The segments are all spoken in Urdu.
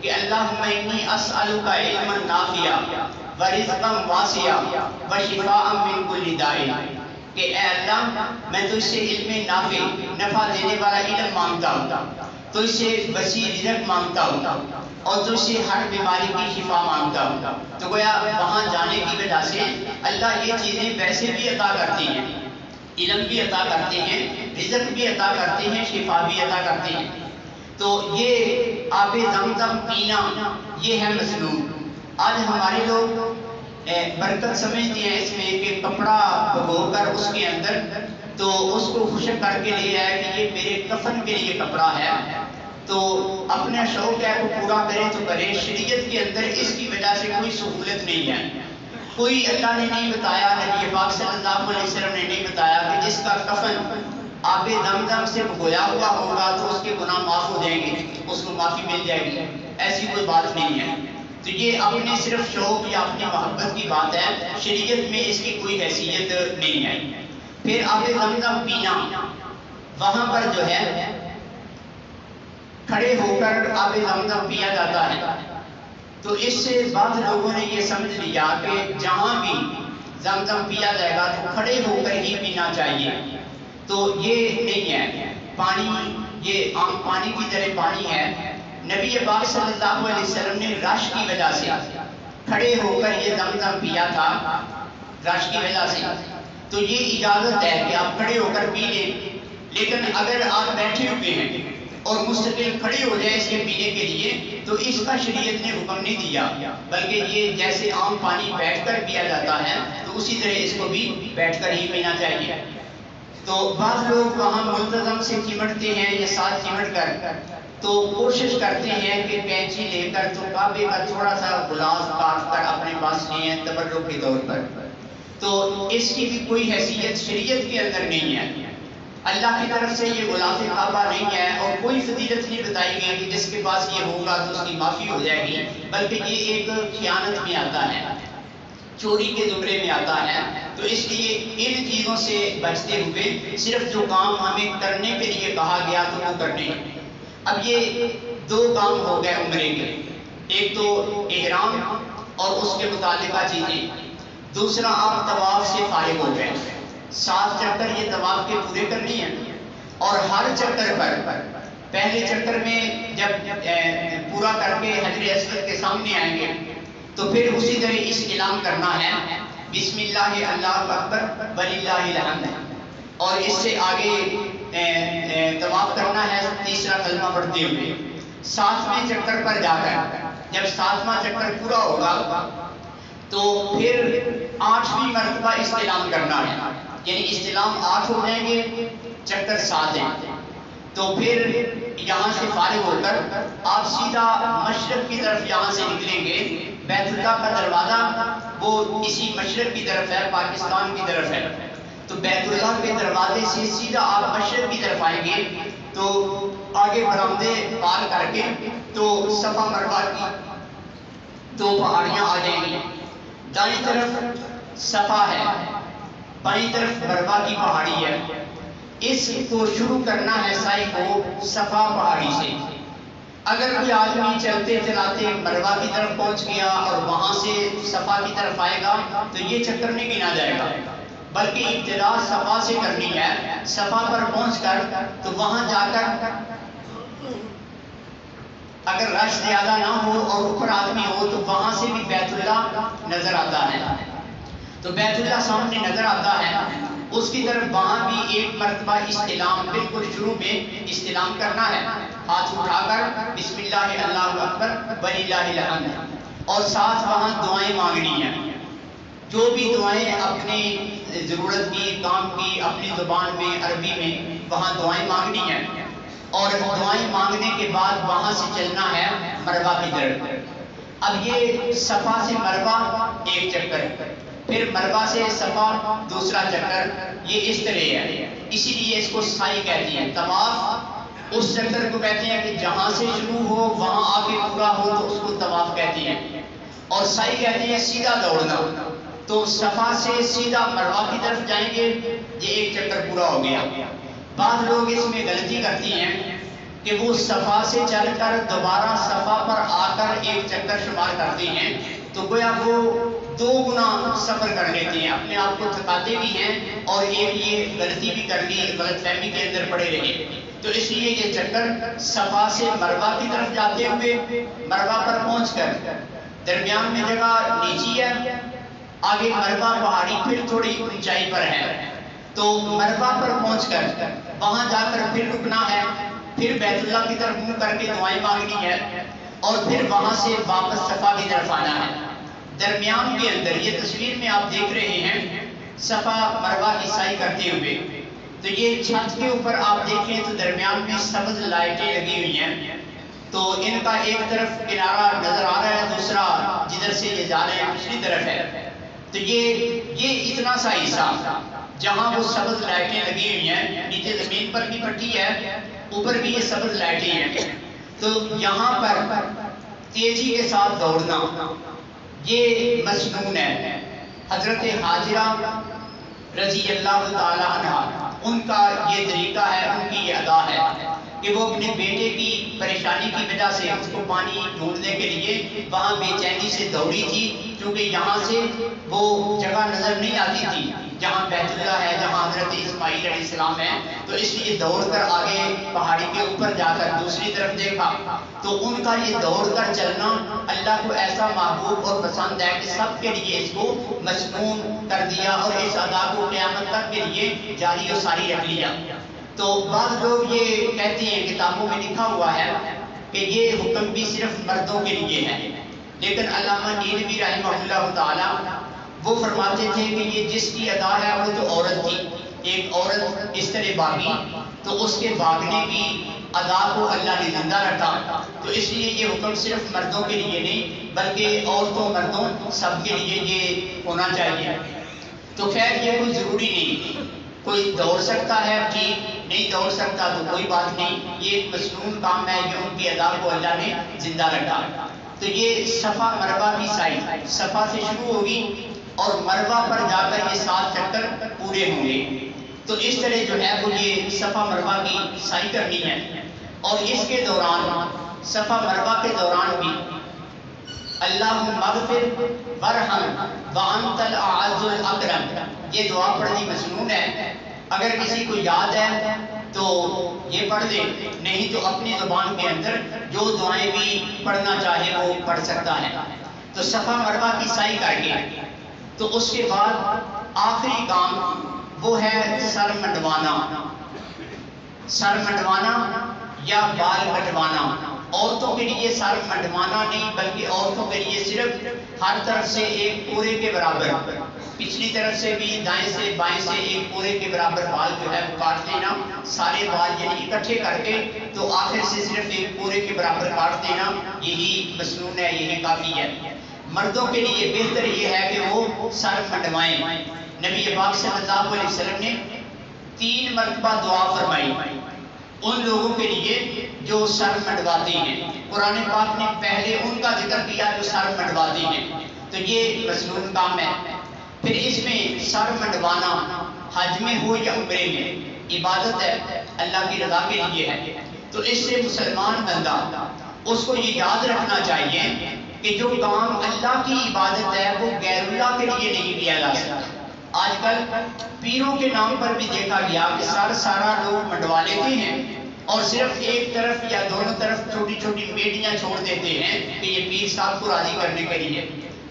کہ اللہم انی اسألک علما نافعا ورزقا واسعا وشفاء من کل داء، کہ اے اللہ میں تجھ سے علم نافع، نفع دینے والا علم مانگتا ہوں، تجھ سے وسیع رزق مانگتا ہوں اور تجھ سے ہر بیماری کی شفا مانگتا ہوں۔ تو گویا وہاں جانے کی وجہ سے اللہ یہ چیزیں ویسے بھی عطا کرتی ہیں، علم بھی عطا کرتے ہیں، رزق بھی عطا کرتے ہیں، شفا بھی عطا کرتے ہیں۔ تو یہ آب زمزم پینا یہ ہے مطلوب۔ آج ہمارے لوگ برکت سمجھتے ہیں اس میں کہ کپڑا بھگو کر اس کے اندر تو اس کو خشک کر کے لے آئے کہ یہ میرے کفن کے لیے کپڑا ہے، تو اپنا شوق ہے وہ پورا کرے تو کرے۔ شریعت کے اندر اس کی وجہ سے کوئی سہولت نہیں ہے، کوئی اللہ نے نہیں بتایا، نبی پاک صلی اللہ علیہ وسلم نے نہیں بتایا کہ جس کا کفن آب زمزم سے بھگویا ہوا ہوگا تو اس کے گناہ معاف ہو جائیں گے، اس کو معافی مل جائے گی، ایسی کوئی بات نہیں ہے۔ تو یہ اپنے صرف شوق یا اپنی محبت کی بات ہے، شریعت میں اس کی کوئی حیثیت نہیں ہے۔ پھر آب زمزم پینا، وہاں پر جو ہے کھڑے ہو کر آب زمزم پیا جاتا ہے، تو اس سے بعض لوگوں نے یہ سمجھ لیا کہ جہاں بھی زمزم پیا جائے گا تو کھڑے ہو کر ہی پینا چاہیے، تو یہ نہیں ہے۔ پانی یہ عام پانی کی طرح پانی ہے، نبی پاک صلی اللہ علیہ وسلم نے رش کی وجہ سے کھڑے ہو کر یہ زمزم پیا تھا، رش کی وجہ سے، تو یہ اجازت ہے کہ آپ کھڑے ہو کر پی لیں۔ لیکن اگر آپ بیٹھے ہوئے ہیں اور مستقل کھڑے ہو جائے اس کے پینے کے لیے تو اس کا شریعت نے حکم نہیں دیا، بلکہ یہ جیسے عام پانی بیٹھ کر پیا جاتا ہے تو اسی طرح اس کو بھی بیٹھ کر ہی پینا چاہیے۔ تو بعض لوگ وہاں ملتزم سے چمٹتے ہیں یا ساتھ چمٹ کر تو کوشش کرتے ہیں کہ کینچی لے کر تو کعبے کا تھوڑا سا غلاف کاٹ کر اپنے پاس لیے ہیں تبرک کے طور پر، تو اس کی بھی کوئی حیثیت شریعت کے اندر نہیں ہے۔ اللہ کی طرف سے یہ غلاف کعبہ نہیں ہے اور کوئی فضیلت نہیں بتائی گئی کہ جس کے پاس یہ ہوگا تو اس کی معافی ہو جائے گی، بلکہ یہ ایک خیانت میں آتا ہے، چوری کے زمرے میں آتا ہے۔ تو اس لیے ان چیزوں سے بچتے ہوئے صرف جو کام ہمیں کرنے کے لیے کہا گیا تو وہ کرنے۔ اب یہ دو کام ہو گئے عمرے کے، ایک تو احرام اور اس کے متعلقہ چیزیں، دوسرا آپ طواف سے فارغ ہو گئے۔ 7 چکر یہ طواف کے پورے کرنی ہیں، اور ہر چکر پر پہلے چکر میں جب پورا کر کے حجر اسود کے سامنے آئیں گے تو پھر اسی طرح اس اعلان کرنا ہے بسم اللہ اللہ اکبر وللہ الحمد، اور اس سے آگے طواف کرنا ہے تیسرا کلمہ پڑھتے ہوئے۔ 7ویں چکر پر جا کر جب 7واں چکر پورا ہوگا تو پھر 8ویں مرتبہ استعلام کرنا ہے، یعنی استعلام 8 ہو جائیں گے، چکر 7 ہیں، تو پھر یہاں سے فارغ ہو کر آپ سیدھا مشرق کی طرف یہاں سے نکلیں گے۔ بیت اللہ کا دروازہ وہ اسی مشرق کی طرف ہے، پاکستان کی طرف ہے، تو بیت اللہ کے دروازے سے سیدھا آپ مشرق کی طرف آئیں گے تو آگے برآمدے پار کر کے تو صفا مروہ کی 2 پہاڑیاں آ جائیں گی۔ دائیں طرف صفا ہے، بائیں طرف مروہ کی پہاڑی ہے۔ اس کو شروع کرنا ہے سعی کو صفا پہاڑی سے۔ اگر کوئی آدمی چلتے چلاتے مروہ کی طرف پہنچ گیا اور وہاں سے صفا کی طرف آئے گا تو یہ چکر نہیں گنا جائے گا، بلکہ ابتدا صفا سے کرنی ہے۔ صفا پر پہنچ کر تو وہاں جا کر اگر رش زیادہ نہ ہو اور اوپر آدمی ہو تو وہاں سے بھی بیت اللہ نظر آتا ہے، تو بیت اللہ سامنے نظر آتا ہے، اس کی طرف وہاں بھی ایک مرتبہ استعلام، بالکل شروع میں استعلام کرنا ہے، ہاتھ اٹھا کر بسم اللہ اللہ اکبر وللہ الحمد، اور ساتھ وہاں دعائیں مانگنی ہیں، جو بھی دعائیں اپنی ضرورت کی، کام کی، اپنی زبان میں عربی میں وہاں دعائیں مانگنی ہیں، اور دعائیں مانگنے کے بعد وہاں سے چلنا ہے مروہ کی طرف۔ اب یہ صفا سے مروہ ایک چکر، پھر مروہ سے صفا دوسرا چکر، یہ اس طرح ہے، اسی لیے اس کو سعی کہتے ہیں۔ طواف اس چکر کو کہتے ہیں کہ جہاں سے شروع ہو وہاں آ کے پورا ہو تو اس کو طواف کہتے ہیں، اور سعی کہتے ہیں سیدھا دوڑنا، تو صفا سے سیدھا مروہ کی طرف جائیں گے، یہ ایک چکر پورا ہو گیا۔ بعض لوگ اس میں غلطی کرتی ہیں کہ وہ صفا سے چل کر دوبارہ صفا پر آ کر پر ایک چکر شمار کرتے ہیں تو گویا وہ 2 گنا سفر کر لیتے ہیں، اپنے آپ کو تھکاتے بھی ہیں اور ایک یہ غلطی بھی کر لی، غلط فہمی کے اندر پڑے رہے۔ تو اس لیے یہ چکر صفا سے مروہ کی طرف جاتے ہوئے مروہ پر پہنچ کر درمیان میں جگہ نیچی ہے، آگے مروہ پہاڑی پھر تھوڑی اونچائی پر ہے، تو مروہ پر پہنچ کر وہاں جا کر پھر رکنا ہے، پھر بیت اللہ کی طرف منہ کر کے دعائیں مانگنی ہے اور پھر وہاں سے واپس صفا کی طرف آنا ہے۔ درمیان کے اندر یہ تصویر میں آپ دیکھ رہے ہیں صفا مروہ کی سعی کرتے ہوئے، تو یہ چھت کے اوپر آپ دیکھیں تو درمیان میں سبز لائٹیں لگی ہوئی ہیں، تو ان کا ایک طرف کنارہ نظر آ رہا ہے، دوسرا جدھر سے یہ جا رہے ہیں پچھلی طرف ہے، تو یہ اتنا سا حصہ جہاں وہ سبز لائٹیں لگی ہوئی ہیں، نیچے زمین پر بھی پٹی ہے، اوپر بھی یہ سبز لائٹیں ہیں، تو یہاں پر تیزی کے ساتھ دوڑنا یہ مسنون ہے۔ حضرت حاجرہ رضی اللہ تعالیٰ عنہ ان کا یہ طریقہ ہے، ان کی یہ ادا ہے کہ وہ اپنے بیٹے کی پریشانی کی وجہ سے اس کو پانی ڈھونڈنے کے لیے وہاں بے چینی سے دوڑی تھی، کیونکہ یہاں سے وہ جگہ نظر نہیں آتی تھی جہاں بیت اللہ ہے، جہاں حضرت اسماعیل علیہ السلام ہے، تو اس لیے دوڑ کر آگے پہاڑی کے اوپر جا کر دوسری طرف دیکھا، تو ان کا یہ دوڑ کر چلنا اللہ کو ایسا محبوب اور پسند ہے کہ سب کے لیے اس کو مسنون کر دیا اور اس ادا کو قیامت تک کے لیے جاری و ساری رکھ لیا۔ تو بعض لوگ یہ کہتے ہیں، کتابوں میں لکھا ہوا ہے کہ یہ حکم بھی صرف مردوں کے لیے ہے، لیکن علامہ نیلوی رحمہ اللہ تعالیٰ وہ فرماتے تھے کہ یہ جس کی ادا ہے وہ تو عورت تھی، ایک عورت اس طرح بھاگی تو اس کے بھاگنے کی ادا کو اللہ نے زندہ رکھا، تو اس لیے یہ حکم صرف مردوں کے لیے نہیں بلکہ عورتوں مردوں سب کے لیے یہ ہونا چاہیے۔ تو خیر یہ کوئی ضروری نہیں، کوئی دوڑ سکتا ہے ٹھیک، نہیں دوڑ سکتا تو کوئی بات نہیں، یہ ایک مسنون کام ہے، یہ ان کی ادا کو اللہ نے زندہ رکھا۔ تو یہ صفا مروہ کی سعی صفا سے شروع ہوگی اور مروہ پر جا کر یہ 7 چکر پورے ہوں گے، تو اس طرح جو ہے وہ یہ صفا مروہ کی سعی کرنی ہے۔ اور اس کے دوران صفا مروہ کے دوران بھی اللہم اغفر ورحم وانت الاعز الاکرم یہ دعا پڑھنی مسنون ہے۔ اگر کسی کو یاد ہے تو یہ پڑھ دے، نہیں تو اپنی زبان کے اندر جو دعائیں بھی پڑھنا چاہے وہ پڑھ سکتا ہے۔ تو صفا مروہ کی سعی کر کے تو اس کے بعد آخری کام وہ ہے سر منڈوانا، سر منڈوانا یا بال کٹوانا۔ عورتوں کے لیے سر منڈوانا نہیں بلکہ عورتوں کے لیے صرف ہر طرف سے ایک پورے کے برابر، پچھلی طرف سے بھی دائیں سے بائیں سے ایک پورے کے برابر بال جو ہے وہ کاٹ دینا، سارے بال یعنی اکٹھے کر کے تو آخر سے صرف ایک پورے کے برابر کاٹ دینا، یہی مسنون ہے، یہی کافی ہے۔ مردوں کے لیے بہتر یہ ہے کہ وہ سر منڈوائیں۔ نبی پاک صلی اللہ علیہ وسلم نے 3 مرتبہ دعا فرمائی ان لوگوں کے لیے جو سر منڈواتے ہیں۔ قرآن پاک نے پہلے ان کا ذکر کیا جو سر منڈواتے ہیں، تو یہ مسنون کام ہے۔ پھر اس میں سر منڈوانا حج میں ہو یا عمرے میں عبادت ہے، اللہ کی رضا کے لیے ہے، تو اس سے مسلمان بندہ اس کو یہ یاد رکھنا چاہیے کہ جو کام اللہ کی عبادت ہے وہ غیر اللہ کے لیے نہیں کیا جا سکتا۔ آج کل پیروں کے نام پر بھی دیکھا گیا کہ سارا لوگ منڈوا لیتے ہیں اور صرف ایک طرف یا دونوں طرف چھوٹی چھوٹی میڈیاں چھوڑ دیتے ہیں کہ یہ پیر صاحب کو راضی کرنے کے لیے۔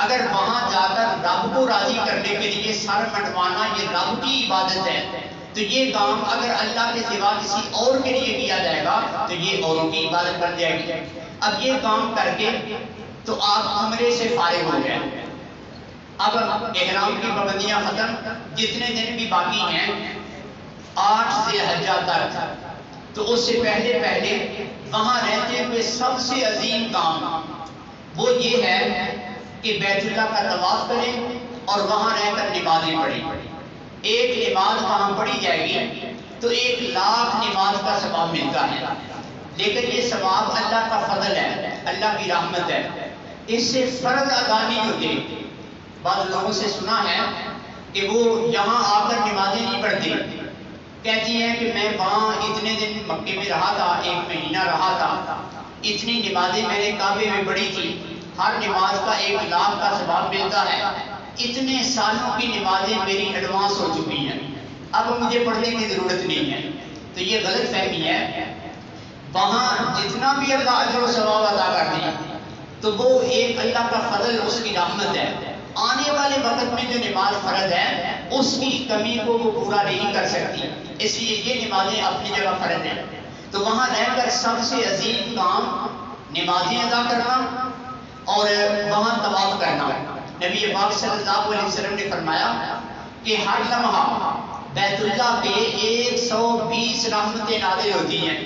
اگر وہاں جا کر رب کو راضی کرنے کے لیے سر منڈوانا یہ رب کی عبادت ہے، تو یہ کام اگر اللہ کے سوا کسی اور کے لیے کیا جائے گا تو یہ اوروں کی عبادت بن جائے گی۔ اب یہ کام کر کے تو آپ عمرے سے فارغ ہو گئے، اب احرام کی پابندیاں ختم، جتنے دن بھی باقی ہیں 8 ذی الحجہ تک، تو اس سے پہلے وہاں رہتے ہوئے سب سے عظیم کام وہ یہ ہے کہ بیت اللہ کا طواف کریں اور وہاں رہ کر نمازیں پڑھیں۔ ایک نماز وہاں پڑھی جائے گی تو 1,00,000 نماز کا ثواب ملتا ہے، لیکن یہ ثواب اللہ کا فضل ہے، اللہ کی رحمت ہے، اس سے فرض ادا نہیں ہوتے۔ بعض لوگوں سے سنا ہے کہ وہ یہاں آ کر نمازیں نہیں پڑھتے، کہتی ہیں کہ میں وہاں اتنے دن مکے میں رہا تھا، 1 مہینہ رہا تھا، اتنی نمازیں میں نے کعبے میں پڑھی تھی، ہر نماز کا 1,00,000 کا ثواب ملتا ہے، اتنے سالوں کی نمازیں میری ایڈوانس ہو چکی ہیں، اب مجھے پڑھنے کی ضرورت نہیں ہے۔ تو یہ غلط فہمی ہے۔ وہاں جتنا بھی اللہ اجر و ثواب عطا کر دیں تو وہ ایک اللہ کا فضل، اس کی رحمت ہے۔ آنے والے وقت میں جو نماز فرض ہے اس کی کمی کو وہ پورا نہیں کر سکتی، اس لیے یہ نمازیں اپنی جگہ فرض ہیں۔ تو وہاں رہ کر سب سے عظیم کام نمازیں ادا کرنا اور وہاں طواف کرنا۔ نبی پاک صلی اللہ علیہ وسلم نے فرمایا کہ ہر لمحہ بیت اللہ پہ 120 رحمتیں نازل ہوتی ہیں،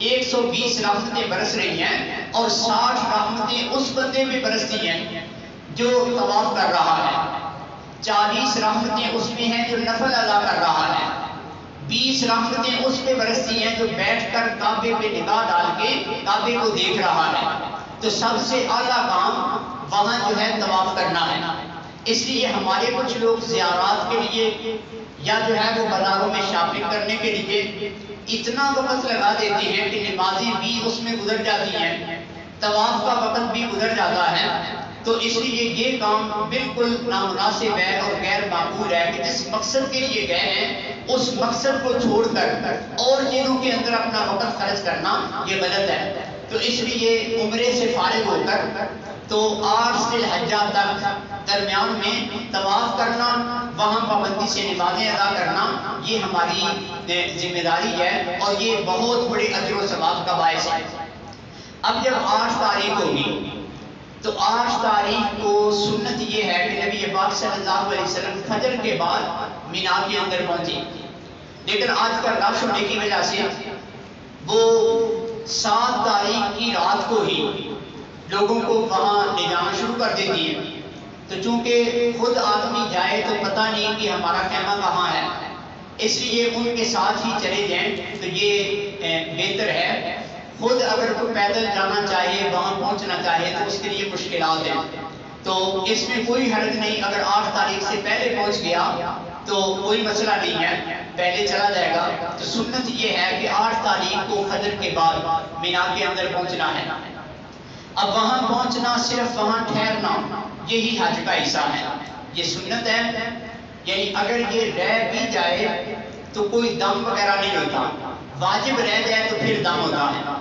120 رحمتیں برس رہی ہیں، اور 60 رحمتیں اس بندے پہ برستی ہیں جو طواف کر رہا ہے، 40 رحمتیں اس میں ہیں جو نفل ادا کر رہا ہے، 20 رحمتیں اس پہ برستی ہیں جو بیٹھ کر کعبے پہ نگاہ ڈال کے کعبے کو دیکھ رہا ہے۔ تو سب سے اعلیٰ کام وہاں جو ہے طواف کرنا ہے۔ اس لیے ہمارے کچھ لوگ زیارات کے لیے یا جو ہے وہ بازاروں میں شاپنگ کرنے کے لیے اتنا وقت لگا دیتے ہیں کہ نمازیں بھی اس میں گزر جاتی ہیں، طواف کا وقت بھی گزر جاتا ہے۔ تو اس لیے یہ کام بالکل نامناسب ہے اور غیر معقول ہے کہ جس مقصد کے لیے گئے ہیں اس مقصد کو چھوڑ کر اور چیزوں کے اندر اپنا وقت خرچ کرنا یہ غلط ہے۔ تو اس لیے عمرے سے فارغ ہو کر تو 8 ذی الحجہ تک درمیان میں طواف کرنا، وہاں پابندی سے نمازیں ادا کرنا، یہ ہماری ذمہ داری ہے اور یہ بہت بڑے اجر و ثواب کا باعث ہے۔ اب جب 8 تاریخ ہوگی تو 8 تاریخ کو سنت یہ ہے کہ نبی پاک صلی اللہ علیہ وسلم فجر کے بعد مینا کے اندر پہنچے، لیکن آج کل رش ہونے کی وجہ سے وہ 7 تاریخ کی رات کو ہی لوگوں کو وہاں لے جانا شروع کر دیتی ہے۔ تو چونکہ خود آدمی جائے تو پتہ نہیں کہ ہمارا خیمہ کہاں ہے، اس لیے ان کے ساتھ ہی چلے جائیں تو یہ بہتر ہے۔ خود اگر کوئی پیدل جانا چاہے، وہاں پہنچنا چاہے تو اس کے لیے مشکلات ہیں، تو اس میں کوئی حرج نہیں، اگر 8 تاریخ سے پہلے پہنچ گیا تو کوئی مسئلہ نہیں ہے، پہلے چلا جائے گا۔ تو سنت یہ ہے کہ 8 تاریخ کو فجر کے بعد مینا کے اندر پہنچنا ہے۔ اب وہاں پہنچنا، صرف وہاں ٹھہرنا، یہی حج کا حصہ ہے، یہ سنت ہے۔ یعنی اگر یہ رہ بھی جائے تو کوئی دم وغیرہ نہیں ہوتا، واجب رہ جائے تو پھر دم ہوتا ہے۔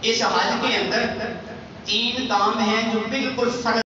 اس حج کے اندر 3 کام ہیں جو بالکل فرض